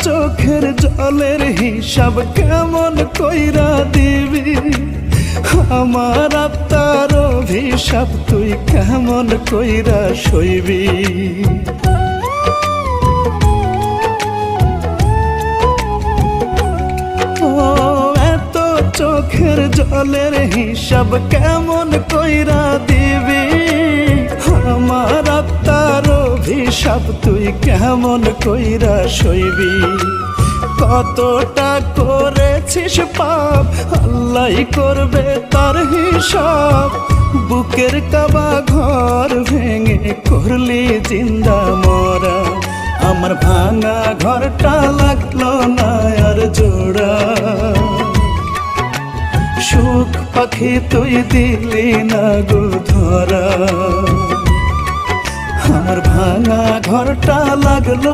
চোখের জলের হিসাব কেমন কইরা দিবি? আমার আত্মার অভিশাপ তুই কেমন কইরা সইবি? এত চোখের জলের হিসাব কেমন কইরা দিবি? আমার আত্মার অভিশাপ তুই কেমন কইরা সইবি? কতটা করেছিস পাপ আল্লাহ করবে তার হিসাব। বুকের কাবা ঘর ভেঙে করলি জিন্দা মরা। আমার ভাঙা ঘরটা লাগলো না আর জোড়া। সুখ পাখি তুই দিলি না গো ধরা। আমার ভাঙা ঘরটা লাগলো